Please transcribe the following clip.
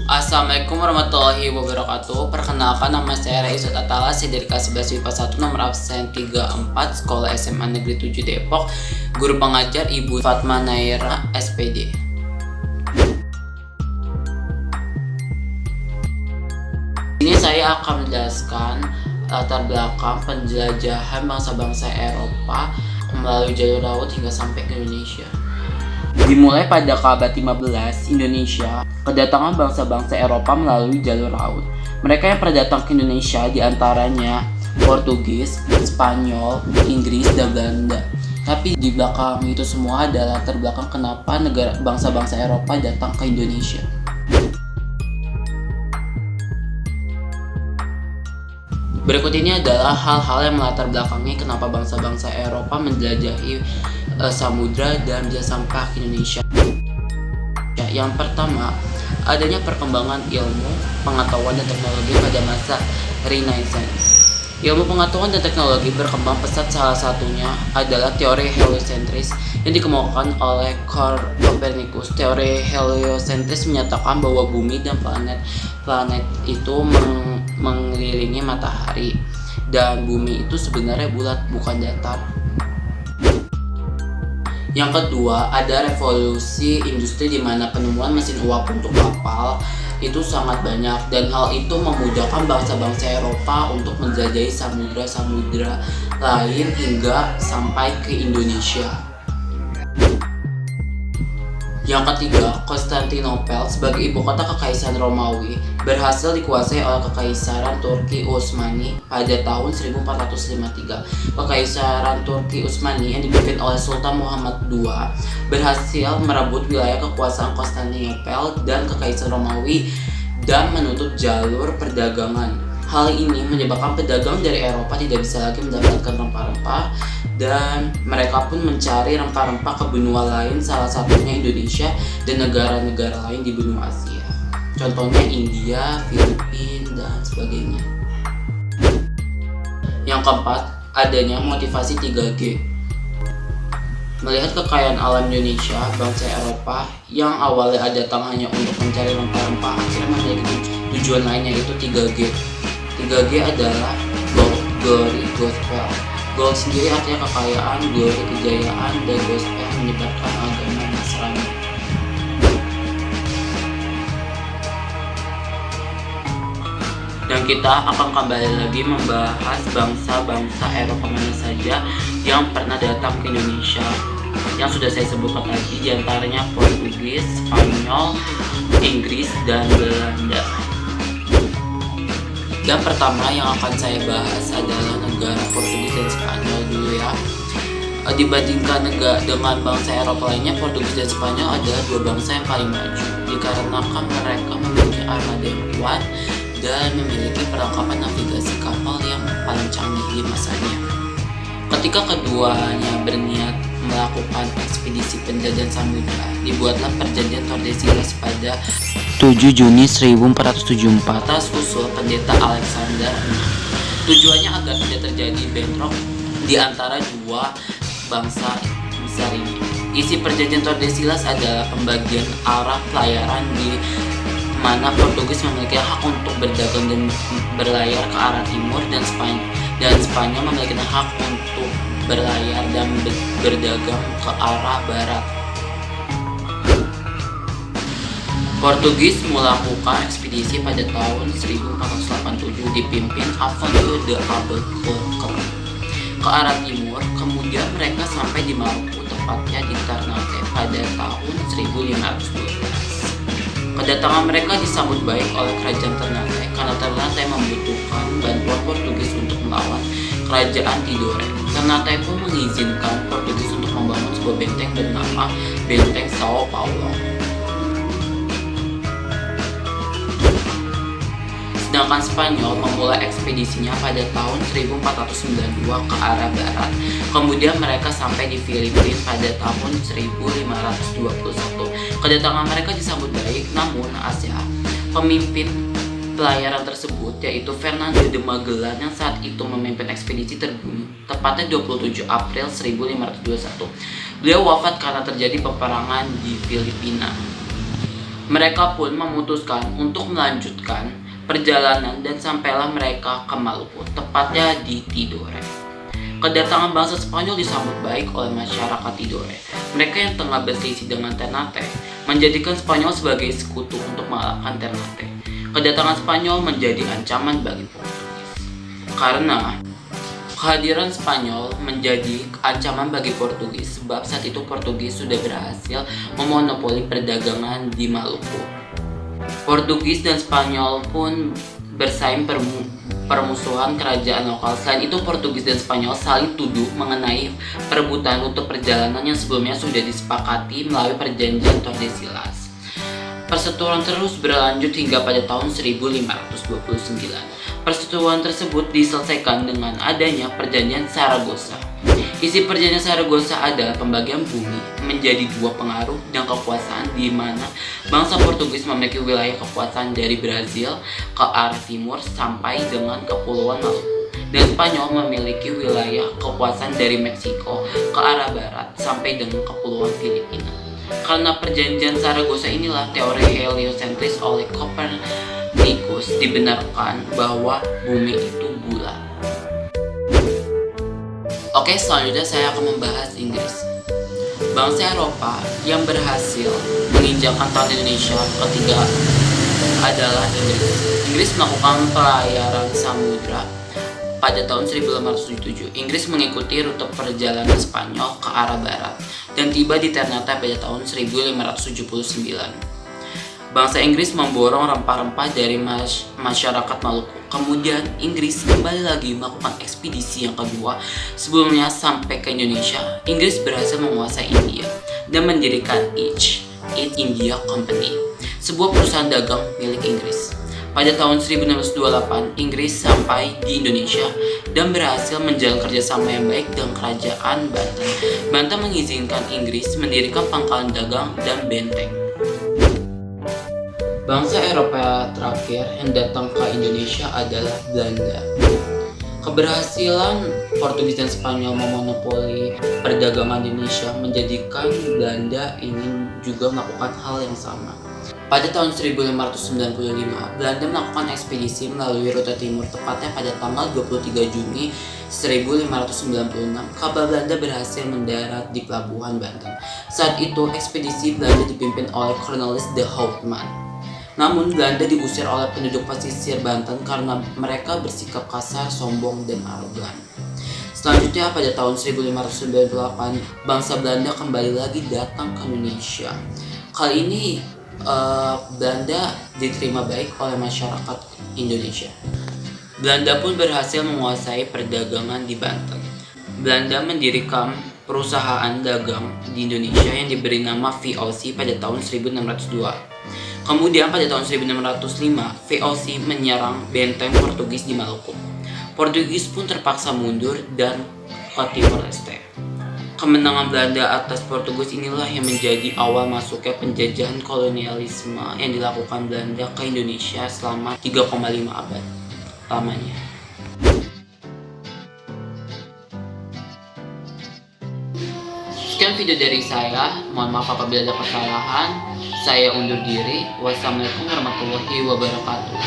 Assalamualaikum warahmatullahi wabarakatuh. Perkenalkan, nama saya Raisut Atala, saya dari kelas 11 IPA 1 nomor absen 34 Sekolah SMA Negeri 7 Depok. Guru pengajar Ibu Fatma Naira SPD. Ini saya akan menjelaskan latar belakang penjelajahan bangsa-bangsa Eropa melalui jalur laut hingga sampai ke Indonesia. Dimulai pada abad 15 Indonesia, kedatangan bangsa-bangsa Eropa melalui jalur laut. Mereka yang pernah datang ke Indonesia diantaranya Portugis, Spanyol, Inggris, dan Belanda. Tapi di belakang itu semua adalah latar belakang kenapa negara bangsa-bangsa Eropa datang ke Indonesia. Berikut ini adalah hal-hal yang melatar belakangi kenapa bangsa-bangsa Eropa menjelajahi samudra dan bisa sampai ke Indonesia. Yang pertama, adanya perkembangan ilmu, pengetahuan, dan teknologi pada masa Renaissance. Ilmu pengetahuan dan teknologi berkembang pesat, salah satunya adalah teori heliocentris yang dikemukakan oleh Copernicus. Teori heliocentris menyatakan bahwa bumi dan planet itu mengelilingi matahari, dan bumi itu sebenarnya bulat, bukan datar. Yang kedua, ada revolusi industri di mana penemuan mesin uap untuk kapal itu sangat banyak, dan hal itu memudahkan bangsa-bangsa Eropa untuk menjelajahi samudra-samudra lain hingga sampai ke Indonesia. Yang ketiga, Konstantinopel sebagai ibu kota Kekaisaran Romawi berhasil dikuasai oleh Kekaisaran Turki Utsmani pada tahun 1453. Kekaisaran Turki Utsmani yang dipimpin oleh Sultan Muhammad II berhasil merebut wilayah kekuasaan Konstantinopel dan Kekaisaran Romawi dan menutup jalur perdagangan. Hal ini menyebabkan pedagang dari Eropa tidak bisa lagi mendapatkan rempah-rempah, dan mereka pun mencari rempah-rempah ke benua lain, salah satunya Indonesia dan negara-negara lain di benua Asia. Contohnya India, Filipina, dan sebagainya. Yang keempat, adanya motivasi 3G. Melihat kekayaan alam Indonesia, bangsa Eropa yang awalnya datang hanya untuk mencari rempah-rempah akhirnya memiliki tujuan lainnya, yaitu 3G. 3G adalah Gold, Glory, Gospel. Gold sendiri artinya kekayaan, glory kejayaan, dan gospel menyebarkan agama Nasrani. Dan kita akan kembali lagi membahas bangsa-bangsa Eropa mana saja yang pernah datang ke Indonesia. Yang sudah saya sebutkan tadi, diantaranya Portugis, Spanyol, Inggris, dan Belanda. Yang pertama yang akan saya bahas adalah negara Portugis dan Spanyol dulu ya. Dibandingkan dengan bangsa Eropa lainnya, Portugis dan Spanyol adalah dua bangsa yang paling maju dikarenakan mereka memiliki armada yang kuat dan memiliki perlengkapan navigasi kapal yang paling canggih di masanya. Ketika keduanya berniat melakukan ekspedisi penjajahan samudra, dibuatlah perjanjian Tordesillas pada 7 Juni 1474 atas usul pendeta Alexander VI. Tujuannya agar tidak terjadi bentrok di antara dua bangsa besar ini. Isi perjanjian Tordesillas adalah pembagian arah pelayaran di mana Portugis memiliki hak untuk berdagang dan berlayar ke arah timur, dan Spanyol memiliki hak untuk berlayar dan berdagang ke arah barat. Portugis melakukan ekspedisi pada tahun 1487 dipimpin Afonso de Albuquerque ke arah timur, kemudian mereka sampai di Maluku, tepatnya di Ternate pada tahun 1512. Kedatangan mereka disambut baik oleh kerajaan Ternate karena Ternate membutuhkan bantuan Portugis untuk melawan kerajaan Tidore. Ternate pun mengizinkan Portugis untuk membangun sebuah benteng bernama Benteng Sao Paulo. Sedangkan Spanyol memulai ekspedisinya pada tahun 1492 ke arah barat. Kemudian mereka sampai di Filipina pada tahun 1521. Kedatangan mereka disambut baik, namun pemimpin pelayaran tersebut, yaitu Fernando de Magellan yang saat itu memimpin ekspedisi, terbunuh tepatnya 27 April 1521. Beliau wafat karena terjadi peperangan di Filipina. Mereka pun memutuskan untuk melanjutkan perjalanan dan sampailah mereka ke Maluku, tepatnya di Tidore. Kedatangan bangsa Spanyol disambut baik oleh masyarakat Tidore. Mereka yang tengah berselisih dengan Ternate menjadikan Spanyol sebagai sekutu untuk mengalahkan Ternate. Kedatangan Spanyol menjadi ancaman bagi Portugis, karena kehadiran Spanyol menjadi ancaman bagi Portugis sebab saat itu Portugis sudah berhasil memonopoli perdagangan di Maluku. Portugis dan Spanyol pun bersaing permusuhan kerajaan lokal. Selain itu, Portugis dan Spanyol saling tuduh mengenai perebutan rute perjalanan yang sebelumnya sudah disepakati melalui perjanjian Tordesillas. Perseteruan terus berlanjut hingga pada tahun 1529. Perseteruan tersebut diselesaikan dengan adanya perjanjian Saragossa. Isi perjanjian Saragossa adalah pembagian bumi menjadi dua pengaruh dan kekuasaan, di mana bangsa Portugis memiliki wilayah kekuasaan dari Brazil ke arah timur sampai dengan Kepulauan Maluku, dan Spanyol memiliki wilayah kekuasaan dari Meksiko ke arah barat sampai dengan Kepulauan Filipina. Karena perjanjian Saragossa inilah teori heliosentris oleh Copernicus dibenarkan bahwa bumi itu bulat. Oke, selanjutnya saya akan membahas Inggris. Bangsa Eropa yang berhasil menginjakan tanah Indonesia ketiga adalah Inggris. Inggris melakukan pelayaran samudra pada tahun 1577. Inggris mengikuti rute perjalanan Spanyol ke arah barat dan tiba di Ternate pada tahun 1579. Bangsa Inggris memborong rempah-rempah dari masyarakat Maluku. Kemudian Inggris kembali lagi melakukan ekspedisi yang kedua. Sebelumnya sampai ke Indonesia, Inggris berhasil menguasai India dan mendirikan East India Company, sebuah perusahaan dagang milik Inggris. Pada tahun 1628, Inggris sampai di Indonesia dan berhasil menjalin kerjasama yang baik dengan kerajaan Banten. Banten mengizinkan Inggris mendirikan pangkalan dagang dan benteng. Bangsa Eropa terakhir yang datang ke Indonesia adalah Belanda. Keberhasilan Portugis dan Spanyol memonopoli perdagangan Indonesia menjadikan Belanda ingin juga melakukan hal yang sama. Pada tahun 1595, Belanda melakukan ekspedisi melalui rute timur, tepatnya pada tanggal 23 Juni 1596. Kapal Belanda berhasil mendarat di Pelabuhan Banten. Saat itu, ekspedisi Belanda dipimpin oleh Cornelis de Houtman. Namun Belanda diusir oleh penduduk pesisir Banten karena mereka bersikap kasar, sombong, dan arogan. Selanjutnya pada tahun 1598, bangsa Belanda kembali lagi datang ke Indonesia. Kali ini Belanda diterima baik oleh masyarakat Indonesia. Belanda pun berhasil menguasai perdagangan di Banten. Belanda mendirikan perusahaan dagang di Indonesia yang diberi nama VOC pada tahun 1602. Kemudian pada tahun 1605, VOC menyerang benteng Portugis di Maluku. Portugis pun terpaksa mundur dan ke Timor Leste. Kemenangan Belanda atas Portugis inilah yang menjadi awal masuknya penjajahan kolonialisme yang dilakukan Belanda ke Indonesia selama 3,5 abad lamanya. Sekian video dari saya, mohon maaf apabila ada kesalahan. Saya undur diri. Wassalamualaikum warahmatullahi wabarakatuh.